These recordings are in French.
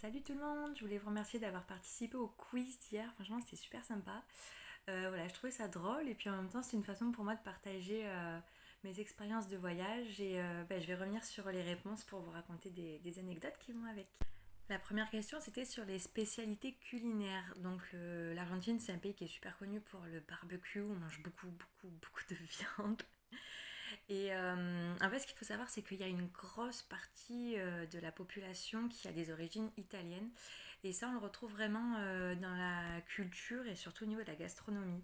Salut tout le monde, je voulais vous remercier d'avoir participé au quiz d'hier, franchement c'était super sympa. Voilà, je trouvais ça drôle et puis en même temps c'est une façon pour moi de partager mes expériences de voyage et je vais revenir sur les réponses pour vous raconter des anecdotes qui vont avec. La première question c'était sur les spécialités culinaires. Donc l'Argentine c'est un pays qui est super connu pour le barbecue, on mange beaucoup de viande. Et en fait, ce qu'il faut savoir, c'est qu'il y a une grosse partie de la population qui a des origines italiennes. Et ça, on le retrouve vraiment dans la culture et surtout au niveau de la gastronomie.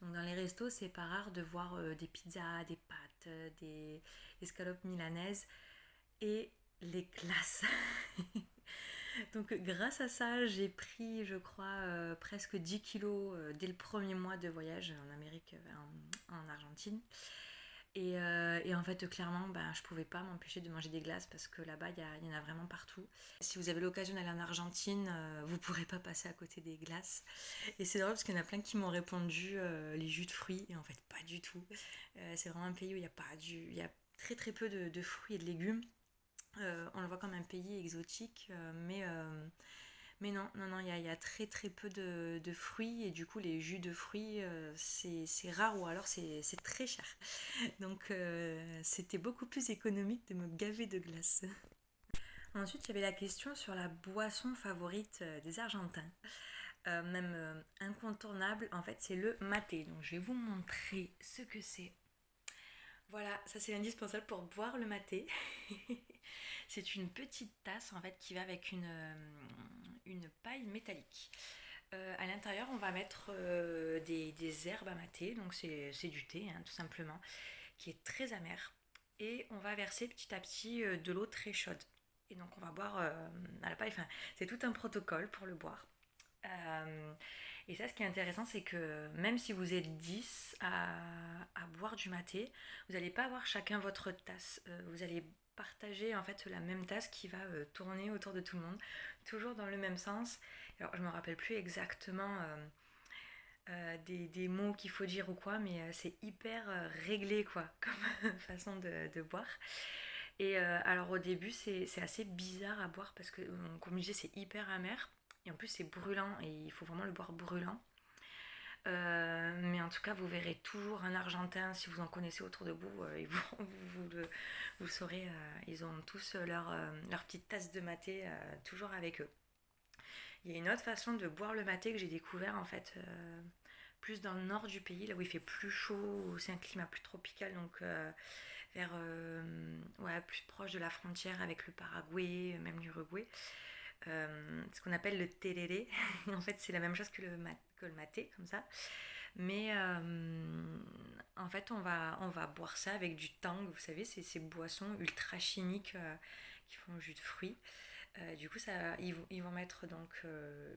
Donc dans les restos, c'est pas rare de voir des pizzas, des pâtes, des escalopes milanaises et les glaces. Donc grâce à ça, j'ai pris, je crois, presque 10 kilos dès le premier mois de voyage en Amérique, en Argentine. Et en fait, clairement, je pouvais pas m'empêcher de manger des glaces parce que là-bas, il y en a vraiment partout. Si vous avez l'occasion d'aller en Argentine, vous pourrez pas passer à côté des glaces. Et c'est drôle parce qu'il y en a plein qui m'ont répondu les jus de fruits, et en fait, pas du tout. C'est vraiment un pays où il y a pas il y a très peu de fruits et de légumes. On le voit comme un pays exotique, mais non, il y a très peu de fruits et du coup les jus de fruits c'est rare ou alors c'est très cher. Donc c'était beaucoup plus économique de me gaver de glace. Ensuite, il y avait la question sur la boisson favorite des Argentins. Même incontournable, en fait, c'est le maté. Donc je vais vous montrer ce que c'est. Voilà, ça c'est l'indispensable pour boire le maté. C'est une petite tasse en fait qui va avec une paille métallique. À l'intérieur, on va mettre des herbes à mater, donc c'est du thé hein, tout simplement, qui est très amer. Et on va verser petit à petit de l'eau très chaude. Et donc on va boire à la paille, enfin, c'est tout un protocole pour le boire. Euh, et ça, ce qui est intéressant, c'est que même si vous êtes 10 à boire du maté, vous n'allez pas avoir chacun votre tasse. Vous allez partager en fait la même tasse qui va tourner autour de tout le monde, toujours dans le même sens. Alors, je ne me rappelle plus exactement des mots qu'il faut dire ou quoi, mais c'est hyper réglé quoi, comme façon de boire. Et alors au début, c'est assez bizarre à boire parce que, comme je disais, c'est hyper amer. Et en plus, c'est brûlant et il faut vraiment le boire brûlant. Mais en tout cas, vous verrez toujours un Argentin, si vous en connaissez autour de vous, vous saurez, ils ont tous leur petite tasse de maté toujours avec eux. Il y a une autre façon de boire le maté que j'ai découvert en fait plus dans le nord du pays, là où il fait plus chaud, où c'est un climat plus tropical, donc vers ouais, plus proche de la frontière avec le Paraguay, même l'Uruguay. Ce qu'on appelle le tereré. En fait, c'est la même chose que le maté, comme ça. Mais en fait, on va boire ça avec du tang. Vous savez, c'est ces boissons ultra chimiques qui font jus de fruits. Du coup, ils vont mettre donc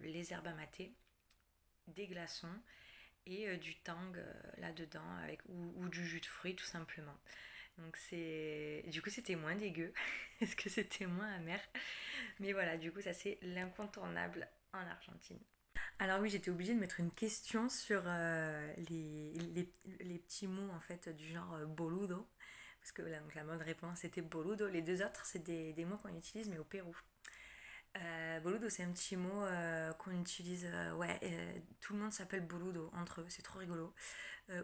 les herbes à mater, des glaçons et du tang là-dedans avec ou du jus de fruits tout simplement. Donc du coup c'était moins dégueu parce que c'était moins amer. Mais voilà, du coup ça c'est l'incontournable en Argentine. Alors oui, j'étais obligée de mettre une question sur les petits mots en fait du genre boludo. Parce que donc, la mode réponse c'était boludo. Les deux autres, c'est des mots qu'on utilise mais au Pérou. Boludo, c'est un petit mot qu'on utilise. Ouais, tout le monde s'appelle boludo entre eux, c'est trop rigolo.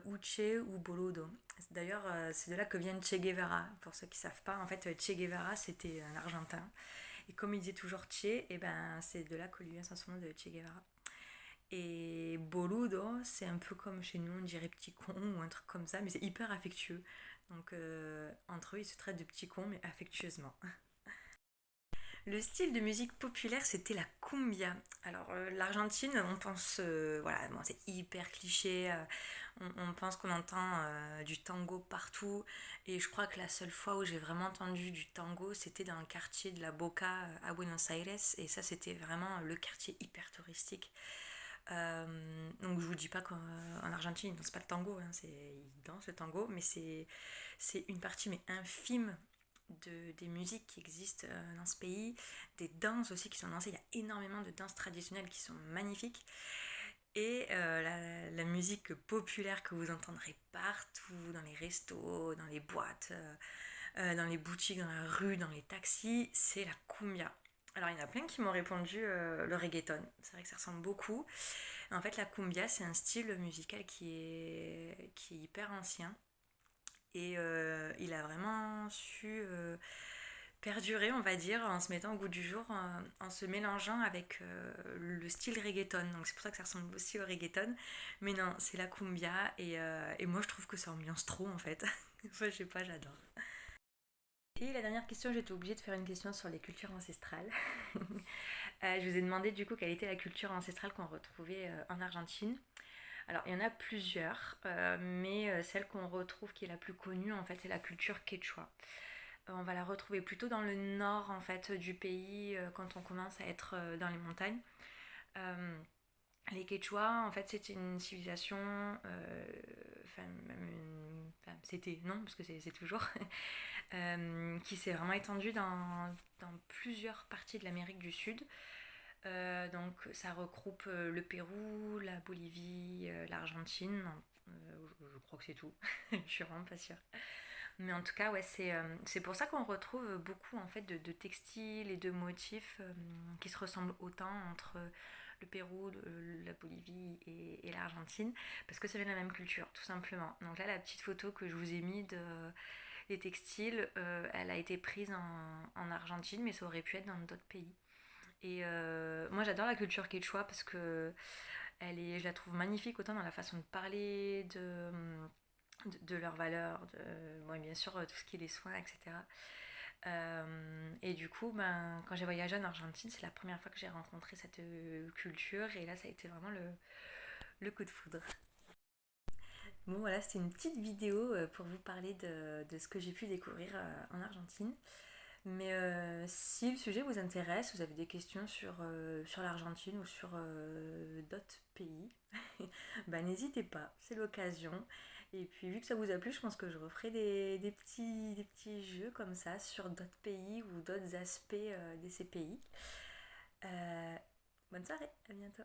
Uche ou boludo. D'ailleurs, c'est de là que vient Che Guevara. Pour ceux qui savent pas, en fait, Che Guevara, c'était un Argentin. Et comme il disait toujours Che, et ben, c'est de là que lui vient son nom de Che Guevara. Et boludo, c'est un peu comme chez nous, on dirait petit con ou un truc comme ça, mais c'est hyper affectueux. Donc, entre eux, ils se traitent de petits cons, mais affectueusement. Le style de musique populaire, c'était la cumbia. Alors, l'Argentine, on pense, voilà, bon, c'est hyper cliché, on pense qu'on entend du tango partout, et je crois que la seule fois où j'ai vraiment entendu du tango, c'était dans le quartier de la Boca à Buenos Aires, et ça, c'était vraiment le quartier hyper touristique. Donc, je vous dis pas qu'en Argentine, ils dansent pas le tango, hein, ils dansent le tango, mais c'est une partie mais infime des musiques qui existent dans ce pays, des danses aussi qui sont dansées. Il y a énormément de danses traditionnelles qui sont magnifiques. Et la musique populaire que vous entendrez partout, dans les restos, dans les boîtes, dans les boutiques, dans la rue, dans les taxis, c'est la cumbia. Alors il y en a plein qui m'ont répondu le reggaeton. C'est vrai que ça ressemble beaucoup. En fait la cumbia c'est un style musical qui est hyper ancien. Et il a vraiment su perdurer, on va dire, en se mettant au goût du jour, en se mélangeant avec le style reggaeton. Donc c'est pour ça que ça ressemble aussi au reggaeton. Mais non, c'est la cumbia et moi je trouve que ça ambiance trop en fait. Enfin, je sais pas, j'adore. Et la dernière question, j'étais obligée de faire une question sur les cultures ancestrales. Je vous ai demandé du coup quelle était la culture ancestrale qu'on retrouvait en Argentine. Alors il y en a plusieurs, mais celle qu'on retrouve qui est la plus connue en fait c'est la culture quechua. On va la retrouver plutôt dans le nord en fait du pays quand on commence à être dans les montagnes. Euh, les Quechua, en fait, c'était une civilisation, enfin, c'était, non, parce que c'est toujours, qui s'est vraiment étendue dans plusieurs parties de l'Amérique du Sud. Donc, ça regroupe le Pérou, la Bolivie, l'Argentine. Je crois que c'est tout. Je suis vraiment pas sûre. Mais en tout cas, ouais, c'est pour ça qu'on retrouve beaucoup en fait de textiles et de motifs qui se ressemblent autant entre le Pérou, la Bolivie et l'Argentine, parce que ça vient de la même culture, tout simplement. Donc là, la petite photo que je vous ai mise des textiles, elle a été prise en Argentine, mais ça aurait pu être dans d'autres pays. Et moi, j'adore la culture quechua parce que je la trouve magnifique autant dans la façon de parler, de leurs valeurs, bon, bien sûr tout ce qui est les soins, etc. Et du coup, ben, quand j'ai voyagé en Argentine, c'est la première fois que j'ai rencontré cette culture et là, ça a été vraiment le coup de foudre. Bon, voilà, c'était une petite vidéo pour vous parler de ce que j'ai pu découvrir en Argentine. Mais si le sujet vous intéresse, vous avez des questions sur l'Argentine ou sur d'autres pays, bah n'hésitez pas, c'est l'occasion. Et puis vu que ça vous a plu, je pense que je referai des petits jeux comme ça sur d'autres pays ou d'autres aspects de ces pays. Euh, Bonne soirée, à bientôt.